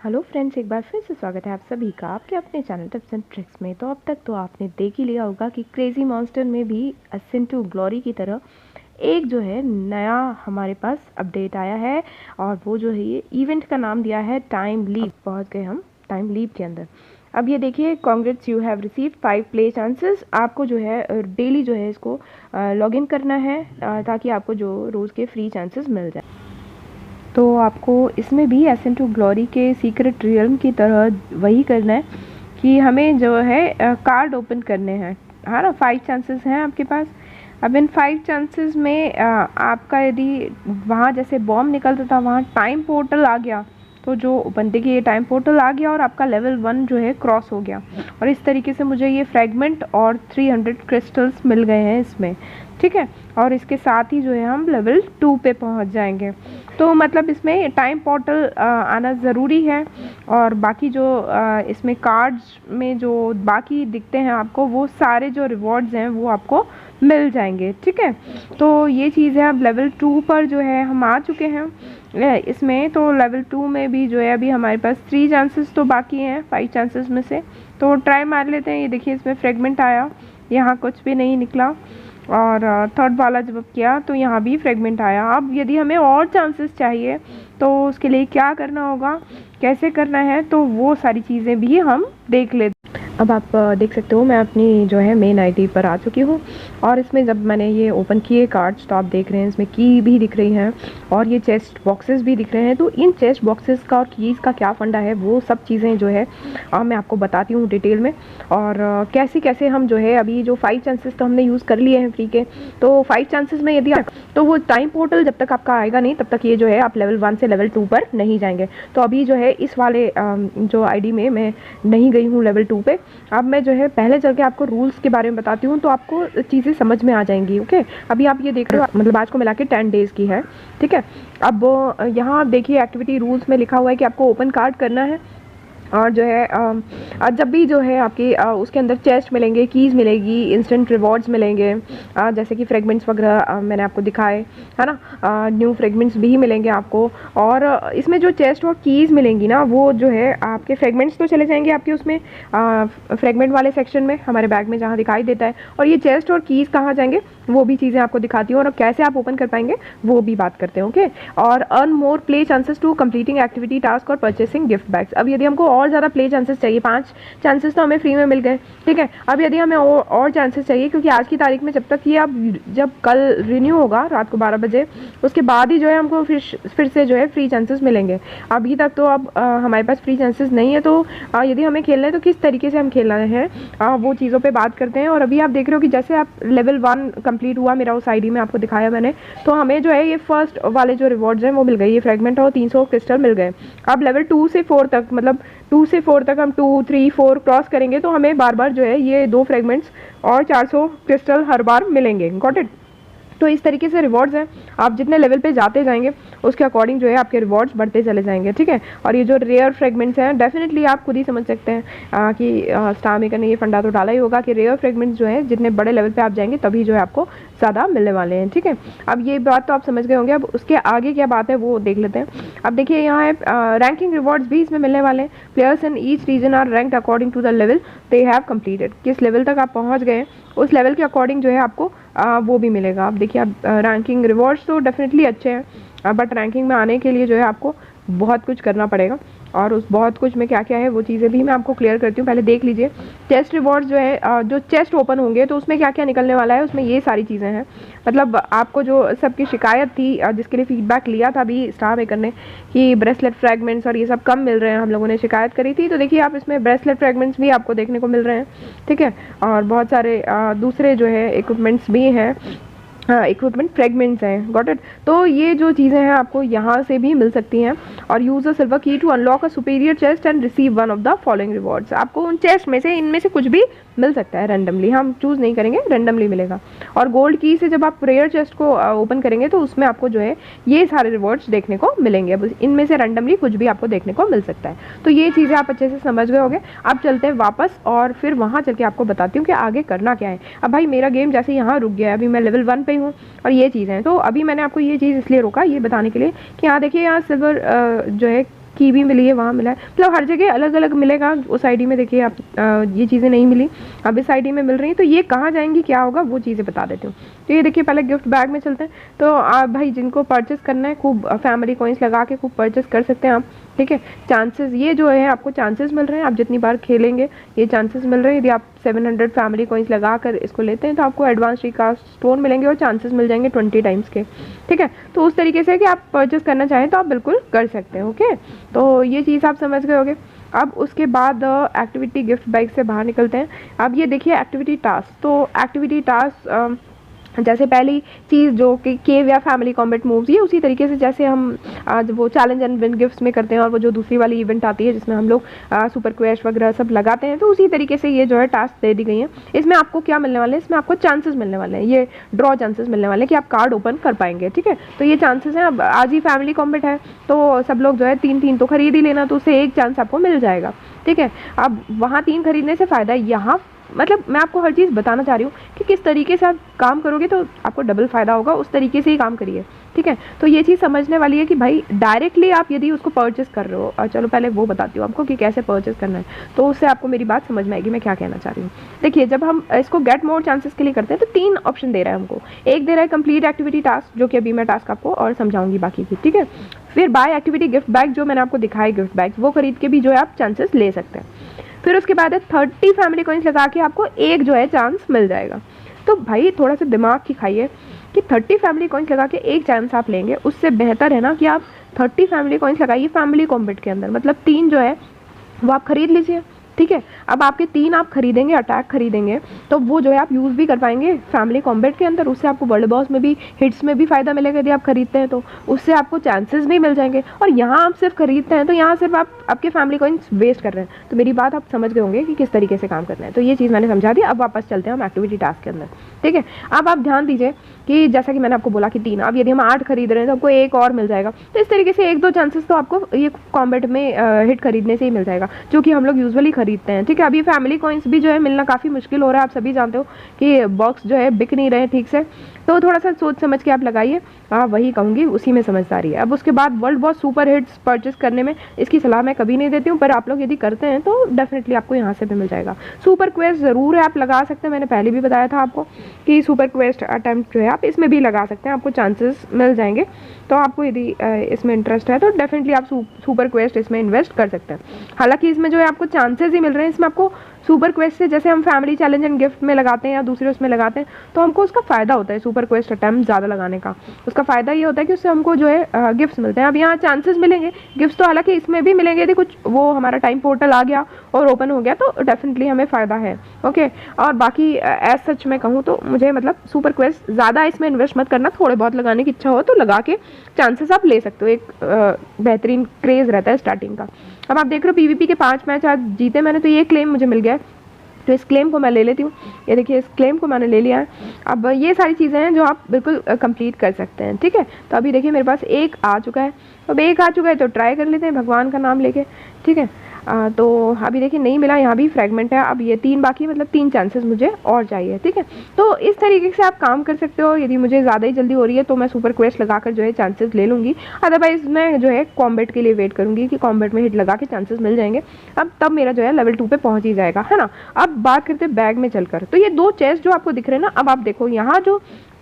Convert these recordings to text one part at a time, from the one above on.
Hello friends, एक बार फिर से स्वागत है आप सभी का आपके अपने चैनल टिप्स एंड ट्रिक्स में। तो अब तक तो आपने देख ही लिया होगा कि क्रेजी मॉन्स्टर में भी असेंट टू ग्लोरी की तरह एक जो है नया हमारे पास अपडेट आया है, और वो जो है ये इवेंट का नाम दिया है टाइम लीप। पहुंच गए हम टाइम लीप के अंदर। अब ये देखिए, congrats you have received 5 play chances. आपको जो है डेली जो है इसको लॉग इन करना है ताकि आपको जो रोज़ के फ्री चांसेस मिल जाए। तो आपको इसमें भी एसेंट टू ग्लोरी के सीक्रेट रियल्म की तरह वही करना है कि हमें जो है कार्ड ओपन करने हैं, है ना। 5 चांसेस हैं आपके पास। अब इन 5 चांसेस में आपका यदि वहाँ जैसे बॉम्ब निकलता था वहाँ टाइम पोर्टल आ गया, तो जो ओपन देखिए ये टाइम पोर्टल आ गया और आपका लेवल 1 जो है क्रॉस हो गया, और इस तरीके से मुझे ये फ्रैगमेंट और 300 क्रिस्टल्स मिल गए हैं इसमें, ठीक है। और इसके साथ ही जो है हम लेवल 2 पे पहुंच जाएंगे। तो मतलब इसमें टाइम पोर्टल आना ज़रूरी है, और बाकी जो इसमें कार्ड्स में जो बाकी दिखते हैं आपको, वो सारे जो रिवॉर्ड्स हैं वो आपको मिल जाएंगे, ठीक है। तो ये चीज़ है। अब लेवल 2 पर जो है हम आ चुके हैं इसमें। तो लेवल 2 में भी जो है अभी हमारे पास 3 चांसेस तो बाकी हैं 5 चांसेस में से। तो ट्राई मार लेते हैं। ये देखिए इसमें फ्रेगमेंट आया, यहाँ कुछ भी नहीं निकला, और थर्ड वाला जब किया तो यहाँ भी फ्रेगमेंट आया। अब यदि हमें और चांसेस चाहिए तो उसके लिए क्या करना होगा, कैसे करना है, तो वो सारी चीज़ें भी हम देख लेते। अब आप देख सकते हो मैं अपनी जो है मेन आईडी पर आ चुकी हूँ, और इसमें जब मैंने ये ओपन किए कार्ड्स तो आप देख रहे हैं इसमें की भी दिख रही हैं और ये चेस्ट बॉक्सेस भी दिख रहे हैं। तो इन चेस्ट बॉक्सेस का और कीज़ का क्या फंडा है वो सब चीज़ें जो है मैं आपको बताती हूँ डिटेल में, और कैसे कैसे हम जो है अभी जो 5 चांसेस तो हमने यूज़ कर लिए हैं फ्री के। तो 5 चांसेस में यदि तो वो टाइम पोर्टल जब तक आपका आएगा नहीं तब तक ये जो है आप लेवल 1 से लेवल 2 पर नहीं जाएंगे। तो अभी जो है इस वाले जो आईडी में मैं नहीं गई हूँ लेवल 2 पे। अब मैं जो है पहले चल के आपको रूल्स के बारे में बताती हूँ, तो आपको चीज़ें समझ में आ जाएंगी। ओके, अभी आप ये देख रहे हो मतलब आज को मिला के 10 डेज़ की है, ठीक है। अब यहाँ आप देखिए एक्टिविटी रूल्स में लिखा हुआ है कि आपको ओपन कार्ड करना है, और जो है जब भी जो है आपकी उसके अंदर चेस्ट मिलेंगे, कीज़ मिलेगी, इंस्टेंट रिवॉर्ड्स मिलेंगे, जैसे कि फ्रेगमेंट्स वगैरह मैंने आपको दिखाए, है ना। न्यू फ्रेगमेंट्स भी मिलेंगे आपको, और इसमें जो चेस्ट और कीज़ मिलेंगी ना वो जो है आपके फ्रेगमेंट्स तो चले जाएंगे आपके उसमें फ्रेगमेंट वाले सेक्शन में हमारे बैग में जहाँ दिखाई देता है, और ये चेस्ट और कीज़ कहाँ जाएंगे वो भी चीज़ें आपको दिखाती हूँ, और कैसे आप ओपन कर पाएंगे वो भी बात करते हैं। ओके, और earn more play chances to completing activity task और परचेसिंग गिफ्ट बैग्स। अब यदि हमको और ज़्यादा प्ले चांसेस चाहिए, 5 चांसेस तो हमें फ्री में मिल गए, ठीक है। अब यदि हमें और चांसेस चाहिए, क्योंकि आज की तारीख में जब तक ये अब जब कल रिन्यू होगा रात को 12 बजे उसके बाद ही जो है हमको फिर से जो है फ्री चांसेस मिलेंगे। अभी तक तो अब हमारे पास फ्री चांसेस नहीं है। तो यदि हमें खेलना है तो किस तरीके से हम खेलना है वो चीज़ों पर बात करते हैं। और अभी आप देख रहे हो कि जैसे आप लेवल 1 कंप्लीट हुआ मेरा उस आईडी में आपको दिखाया मैंने, तो हमें जो है ये फर्स्ट वाले जो रिवॉर्ड्स हैं वो मिल गए, ये फ्रेगमेंट और 300 क्रिस्टल मिल गए। अब लेवल 2 से 4 तक, मतलब 2 से 4 तक हम 2, 3, 4 क्रॉस करेंगे तो हमें बार बार जो है ये 2 फ्रेगमेंट्स और 400 क्रिस्टल हर बार मिलेंगे। Got it. तो इस तरीके से रिवॉर्ड्स हैं, आप जितने लेवल पे जाते जाएंगे उसके अकॉर्डिंग जो है आपके रिवॉर्ड्स बढ़ते चले जाएंगे, ठीक है। और ये जो रेयर फ्रेगमेंट्स हैं डेफिनेटली आप खुद ही समझ सकते हैं कि स्टार मेकर ने ये फंडा तो डाला ही होगा कि रेयर फ्रेगमेंट्स जो है जितने बड़े लेवल पे आप जाएंगे तभी जो है आपको ज़्यादा मिलने वाले हैं, ठीक है। अब ये बात तो आप समझ गए होंगे। अब उसके आगे क्या बात है वो देख लेते हैं। अब देखिए यहाँ है रैंकिंग रिवॉर्ड्स भी इसमें मिलने वाले हैं। Players in each region are ranked according to the level they have completed. किस लेवल तक आप पहुँच गए उस लेवल के अकॉर्डिंग जो है आपको वो भी मिलेगा। अब देखिए आप रैंकिंग रिवॉर्ड्स तो डेफिनेटली अच्छे हैं, बट रैंकिंग में आने के लिए जो है आपको बहुत कुछ करना पड़ेगा, और उस बहुत कुछ में क्या क्या है वो चीज़ें भी मैं आपको क्लियर करती हूँ। पहले देख लीजिए चेस्ट रिवॉर्ड्स जो है जो चेस्ट ओपन होंगे तो उसमें क्या क्या निकलने वाला है, उसमें ये सारी चीज़ें हैं। मतलब आपको जो सबकी शिकायत थी जिसके लिए फीडबैक लिया था अभी स्टार मेकर ने कि ब्रेसलेट फ्रैगमेंट्स और ये सब कम मिल रहे हैं, हम लोगों ने शिकायत करी थी। तो देखिए आप इसमें ब्रेसलेट फ्रैगमेंट्स भी आपको देखने को मिल रहे हैं, ठीक है। और बहुत सारे दूसरे जो है इक्विपमेंट्स भी हैं, इक्विपमेंट फ्रेगमेंट्स हैं। Got it. तो ये जो चीज़ें हैं आपको यहाँ से भी मिल सकती हैं। और use a silver key to unlock a superior chest and receive one of the following rewards. आपको उन चेस्ट में से इनमें से कुछ भी मिल सकता है रैंडमली, हम चूज़ नहीं करेंगे, रैंडमली मिलेगा। और गोल्ड की से जब आप रेयर चेस्ट को ओपन करेंगे तो उसमें आपको जो है ये सारे रिवॉर्ड्स देखने को मिलेंगे। अब इनमें से रैंडमली कुछ भी आपको देखने को मिल सकता है। तो ये चीज़ें आप अच्छे से समझ गए होंगे। अब चलते हैं वापस और फिर वहाँ चल के आपको बताती हूँ कि आगे करना क्या है। अब भाई मेरा गेम जैसे यहाँ रुक गया है, अभी मैं लेवल 1 पे हूँ और ये चीज़ें हैं। तो अभी मैंने आपको ये चीज़ इसलिए रोका ये बताने के लिए कि यहाँ देखिए यहाँ सिल्वर जो है की भी मिली है, वहाँ मिला है, मतलब हर जगह अलग अलग मिलेगा। उस आईडी में देखिए आप ये चीज़ें नहीं मिली, अब इस आईडी में मिल रही हैं। तो ये कहाँ जाएंगी, क्या होगा, वो चीज़ें बता देती हूँ। तो ये देखिए पहले गिफ्ट बैग में चलते हैं। तो आप भाई जिनको परचेस करना है, खूब फैमिली कॉइन्स लगा के खूब परचेस कर सकते हैं आप, ठीक है। चांसेस ये जो है आपको चांसेस मिल रहे हैं, आप जितनी बार खेलेंगे ये चांसेस मिल रहे हैं। यदि आप 700 फैमिली कॉइन्स लगा कर इसको लेते हैं तो आपको एडवांस रिकास्ट स्टोन मिलेंगे और चांसेस मिल जाएंगे 20 टाइम्स के, ठीक है। तो उस तरीके से कि आप परचेस करना चाहें तो आप बिल्कुल कर सकते हैं, ओके। तो ये चीज़ आप समझ गए होंगे। अब उसके बाद एक्टिविटी गिफ्ट बैग से बाहर निकलते हैं। अब ये देखिए एक्टिविटी टास्क। तो एक्टिविटी टास्क जैसे पहली चीज़ जो कि केव या फैमिली कॉम्बैट मूव्स, ये उसी तरीके से जैसे हम आज वो चैलेंज एंड विन गिफ्ट्स में करते हैं, और वो जो दूसरी वाली इवेंट आती है जिसमें हम लोग सुपर क्वेस्ट वगैरह सब लगाते हैं, तो उसी तरीके से ये जो है टास्क दे दी गई है। इसमें आपको क्या मिलने वाले हैं, इसमें आपको चांसेस मिलने वाले हैं, ये ड्रॉ चांसेस मिलने वाले हैं कि आप कार्ड ओपन कर पाएंगे, ठीक है। तो ये चांसेस हैं। अब आज ही फैमिली कॉम्बैट है तो सब लोग जो है 3-3 तो खरीद ही लेना, तो उससे एक चांस आपको मिल जाएगा, ठीक है। अब वहाँ 3 खरीदने से फ़ायदा है, यहाँ मतलब मैं आपको हर चीज़ बताना चाह रही हूँ कि किस तरीके से आप काम करोगे तो आपको डबल फ़ायदा होगा, उस तरीके से ही काम करिए, ठीक है। तो ये चीज़ समझने वाली है कि भाई डायरेक्टली आप यदि उसको परचेस कर रहे हो, और चलो पहले वो बताती हूँ आपको कि कैसे परचेस करना है, तो उससे आपको मेरी बात समझ में आएगी मैं क्या कहना चाह रही हूँ। देखिए जब हम इसको गेट मोर चांसेस के लिए करते हैं तो 3 ऑप्शन दे रहा है हमको। एक दे रहा है कंप्लीट एक्टिविटी टास्क, जो कि अभी मैं टास्क आपको और समझाऊंगी बाकी की, ठीक है। फिर बाय एक्टिविटी गिफ्ट बैग, जो मैंने आपको दिखाया गिफ्ट बैग, वो खरीद के भी जो है आप चांसेस ले सकते हैं। फिर उसके बाद है 30 फैमिली कॉइन्स लगा के आपको एक जो है चांस मिल जाएगा। तो भाई थोड़ा सा दिमाग की खाइए कि 30 फैमिली कॉइन्स लगा के एक चांस आप लेंगे, उससे बेहतर है ना कि आप 30 फैमिली कॉइन्स लगाइए फैमिली कॉम्बैट के अंदर, मतलब 3 जो है वो आप खरीद लीजिए, ठीक है। अब आपके 3 आप खरीदेंगे, अटैक खरीदेंगे, तो वो जो है आप यूज़ भी कर पाएंगे फैमिली कॉम्बैट के अंदर, उससे आपको वर्ल्ड बॉस में भी हिट्स में भी फ़ायदा मिलेगा यदि आप खरीदते हैं, तो उससे आपको चांसेस भी मिल जाएंगे। और यहाँ आप सिर्फ खरीदते हैं तो यहाँ सिर्फ आप आपके फैमिली कॉइन्स वेस्ट कर रहे हैं। तो मेरी बात आप समझ गए होंगे कि किस तरीके से काम करना है। तो ये चीज़ मैंने समझा दी। अब वापस चलते हैं हम एक्टिविटी टास्क के अंदर, ठीक है। अब आप ध्यान दीजिए कि जैसा कि मैंने आपको बोला कि 3, अब यदि हम 8 खरीद रहे हैं तो आपको एक और मिल जाएगा। तो इस तरीके से 1-2 चांसेस तो आपको ये कॉम्बैट में हिट खरीदने से ही मिल जाएगा, जो कि हम लोग यूजुअली खरीदते हैं, ठीक है। अभी फैमिली कॉइन्स भी जो है मिलना काफ़ी मुश्किल हो रहा है, आप सभी जानते हो कि बॉक्स जो है बिक नहीं रहे ठीक से, तो थोड़ा सा सोच समझ के आप लगाइए। वही कहूँगी, उसी में समझदारी है। अब उसके बाद world boss super hits purchase करने में इसकी सलाह मैं कभी नहीं देती हूँ, पर आप लोग यदि करते हैं तो डेफिनेटली आपको यहाँ से भी मिल जाएगा। सुपर क्वेस्ट ज़रूर है, आप लगा सकते हैं, मैंने पहले भी बताया था आपको कि सुपर क्वेस्ट अटैम्प्ट जो है आप इसमें भी लगा सकते हैं, आपको चांसेस मिल जाएंगे। तो आपको यदि इसमें इंटरेस्ट है तो डेफिनेटली आप सुपर क्वेस्ट इसमें इन्वेस्ट कर सकते हैं। हालांकि इसमें जो है आपको चांसेस ही मिल रहे हैं, इसमें आपको सुपर क्वेस्ट से जैसे हम फैमिली चैलेंज एंड गिफ्ट में लगाते हैं या दूसरे उसमें लगाते हैं, तो हमको उसका फ़ायदा होता है सुपर क्वेस्ट अटैम्प्ट ज़्यादा लगाने का। उसका फ़ायदा ये होता है कि उससे हमको जो है गिफ्ट्स मिलते हैं। अब यहाँ चांसेस मिलेंगे, गिफ्ट्स तो हालांकि इसमें भी मिलेंगे यदि कुछ वो हमारा टाइम पोर्टल आ गया और ओपन हो गया तो डेफिनेटली हमें फ़ायदा है, ओके। और बाकी एज सच मैं कहूँ तो मुझे मतलब सुपर क्वेस्ट ज़्यादा इसमें इन्वेस्ट मत करना, थोड़े बहुत लगाने की इच्छा हो तो लगा के चांसेस आप ले सकते हो, एक बेहतरीन क्रेज़ रहता है स्टार्टिंग का। अब आप देख रहे हो पीवीपी के 5 मैच आज जीते मैंने, तो ये क्लेम मुझे मिल गया है, तो इस क्लेम को मैं ले लेती हूँ। ये देखिए इस क्लेम को मैंने ले लिया है। अब ये सारी चीज़ें हैं जो आप बिल्कुल कंप्लीट कर सकते हैं, ठीक है। तो अभी देखिए मेरे पास एक आ चुका है, अब एक आ चुका है तो ट्राई कर लेते हैं भगवान का नाम लेके, ठीक है। तो अभी देखिए नहीं मिला, यहाँ भी फ्रेगमेंट है। अब ये 3 बाकी, मतलब 3 चांसेस मुझे और चाहिए, ठीक है। तो इस तरीके से आप काम कर सकते हो। यदि मुझे ज़्यादा ही जल्दी हो रही है तो मैं सुपर क्वेस्ट लगाकर जो है चांसेस ले लूँगी, अदरवाइज मैं जो है कॉम्बैट के लिए वेट करूँगी कि कॉम्बैट में हिट लगा के चांसेस मिल जाएंगे। अब तब मेरा जो है लेवल 2 पे पहुँच ही जाएगा, है ना। अब बात करते हैं बैग में चलकर। तो ये 2 चेस्ट जो आपको दिख रहे हैं ना, अब आप देखो यहाँ जो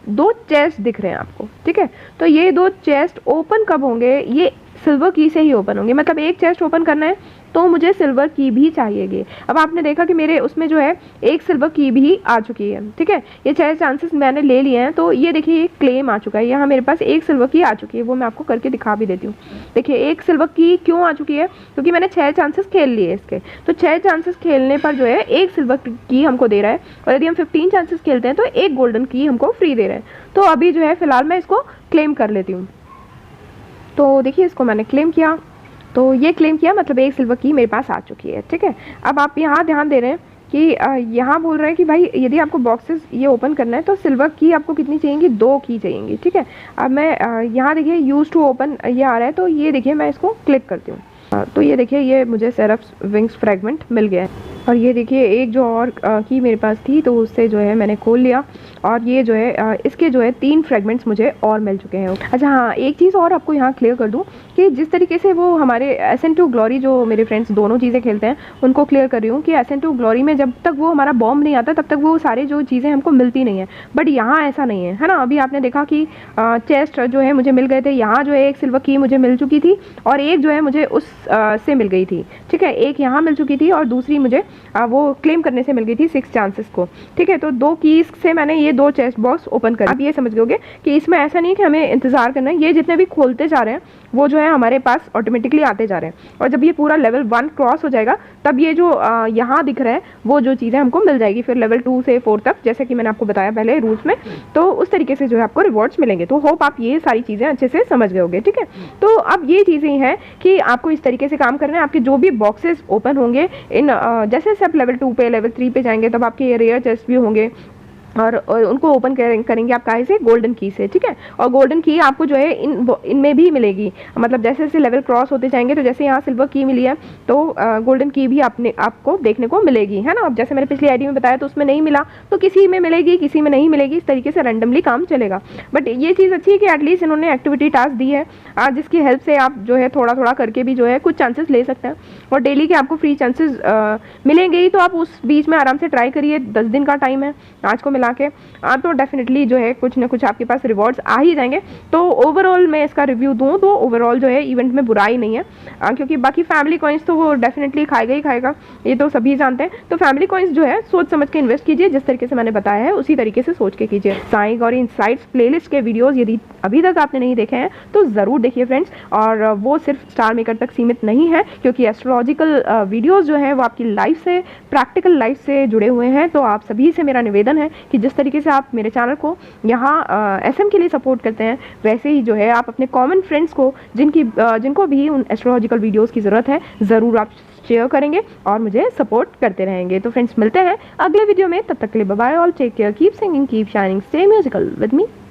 2 चेस्ट दिख रहे हैं आपको, ठीक है। तो ये 2 चेस्ट ओपन कब होंगे, ये सिल्वर की से ही ओपन होंगे। मतलब एक चेस्ट ओपन करना है तो मुझे सिल्वर की भी चाहिएगी। अब आपने देखा कि मेरे उसमें जो है एक सिल्वर की भी आ चुकी है, ठीक है। ये 6 चांसेस मैंने ले लिए हैं, तो ये देखिए एक क्लेम आ चुका है, यहाँ मेरे पास एक सिल्वर की आ चुकी है, वो मैं आपको करके दिखा भी देती हूँ। देखिए एक सिल्वर की क्यों आ चुकी है, क्योंकि मैंने 6 चांसेस खेल लिए इसके। तो 6 चांसेस खेलने पर जो है एक सिल्वर की हमको दे रहा है, और यदि हम 15 चांसेस खेलते हैं तो एक गोल्डन की हमको फ्री दे रहा है। तो अभी जो है फिलहाल मैं इसको क्लेम कर लेती हूँ। तो देखिए इसको मैंने क्लेम किया, तो ये क्लेम किया, मतलब एक सिल्वर की मेरे पास आ चुकी है, ठीक है। अब आप यहाँ ध्यान दे रहे हैं कि यहाँ बोल रहे हैं कि भाई यदि आपको बॉक्सेस ये ओपन करना है तो सिल्वर की आपको कितनी चाहिएगी, 2 की चाहिएगी, ठीक है। अब मैं यहाँ देखिए यूज टू ओपन ये आ रहा है, तो ये देखिए मैं इसको क्लिक करती हूँ। तो ये देखिए ये मुझे सेराफ्स विंग्स फ्रेगमेंट मिल गया है। और ये देखिए एक जो और की मेरे पास थी तो उससे जो है मैंने खोल लिया। और ये जो है इसके जो है 3 फ्रेगमेंट्स मुझे और मिल चुके हैं। अच्छा हाँ, एक चीज़ और आपको यहाँ क्लियर कर दूँ कि जिस तरीके से वो हमारे SN2 ग्लोरी, जो मेरे फ्रेंड्स दोनों चीज़ें खेलते हैं, उनको क्लियर कर रही हूँ कि SN2 ग्लोरी में जब तक वो हमारा बॉम्ब नहीं आता तब तक वो सारी जो चीज़ें हमको मिलती नहीं है, बट यहाँ ऐसा नहीं है, है ना। अभी आपने देखा कि चेस्ट जो है मुझे मिल गए थे, यहाँ जो है एक सिल्वर की मुझे मिल चुकी थी और एक जो है मुझे उस से मिल गई थी, ठीक है, एक यहाँ मिल चुकी थी और दूसरी मुझे वो क्लेम करने से मिल गई थी 6 चांसेस को, ठीक है। तो 2 कीज़ से मैंने ये 2 चेस्ट बॉक्स ओपन कर। आप ये समझ गए कि इसमें ऐसा नहीं है कि हमें इंतजार करना है, ये जितने भी खोलते जा रहे हैं वो जो है हमारे पास ऑटोमेटिकली आते जा रहे हैं, और जब ये पूरा लेवल 1 क्रॉस हो जाएगा तब ये जो यहाँ दिख रहा है वो जो चीज़ें हमको मिल जाएगी फिर लेवल 2 से 4 तक, जैसे कि मैंने आपको बताया पहले रूल्स में। तो उस तरीके से जो है आपको रिवॉर्ड्स मिलेंगे। तो होप आप ये सारी चीज़ें अच्छे से समझ गए होंगे, ठीक है। तो अब ये चीज़ें हैं कि आपको इस तरीके से काम करना है। आपके जो भी बॉक्सेस ओपन होंगे इन जैसे जैसे आप लेवल 2 पे लेवल 3 पे जाएंगे तब आपके रेयर चेस्ट भी होंगे और उनको ओपन करेंगे आप कहाँ से, गोल्डन की से, ठीक है। और गोल्डन की आपको जो है इनमें भी मिलेगी, मतलब जैसे जैसे लेवल क्रॉस होते जाएंगे तो जैसे यहाँ सिल्वर की मिली है तो गोल्डन की भी आपको देखने को मिलेगी, है ना। अब जैसे मैंने पिछली आईडी में बताया तो उसमें नहीं मिला तो किसी में मिलेगी, किसी में नहीं मिलेगी, इस तरीके से रैंडमली काम चलेगा। बट ये चीज़ अच्छी है कि एटलीस्ट इन्होंने एक्टिविटी टास्क दी है जिसकी हेल्प से आप जो है थोड़ा थोड़ा करके भी जो है कुछ चांसेस ले सकते हैं, और डेली के आपको फ्री चांसेस मिलेंगे ही। तो आप उस बीच में आराम से ट्राई करिए, 10 दिन का टाइम है आज को मिला के, तो डेफिनेटली जो है कुछ ना कुछ आपके पास रिवॉर्ड्स आ ही जाएंगे। तो ओवरऑल मैं इसका रिव्यू दूं तो ओवरऑल जो है इवेंट में बुराई नहीं है, क्योंकि बाकी फैमिली कॉइन्स तो वो डेफिनेटली खाएगा ही खाएगा, ये तो सभी जानते हैं। तो फैमिली कॉइन्स जो है सोच समझ के इन्वेस्ट कीजिए, जिस तरीके से मैंने बताया है उसी तरीके से सोच के कीजिए। साई गौरी इनसाइट्स प्लेलिस्ट के वीडियोस यदि अभी तक आपने नहीं देखे हैं तो ज़रूर देखिए फ्रेंड्स, और वो सिर्फ स्टार मेकर तक सीमित नहीं है, क्योंकि एस्ट्रोलॉजिकल वीडियोस जो है वो आपकी लाइफ से, प्रैक्टिकल लाइफ से जुड़े हुए हैं। तो आप सभी से मेरा निवेदन है कि जिस तरीके से आप मेरे चैनल को यहाँ SM के लिए सपोर्ट करते हैं, वैसे ही जो है आप अपने कॉमन फ्रेंड्स को जिनको भी उन एस्ट्रोलॉजिकल वीडियोस की ज़रूरत है ज़रूर आप शेयर करेंगे और मुझे सपोर्ट करते रहेंगे। तो फ्रेंड्स मिलते हैं अगले वीडियो में, तब तक के लिए bye bye all, take care, keep singing, keep shining, stay musical with me.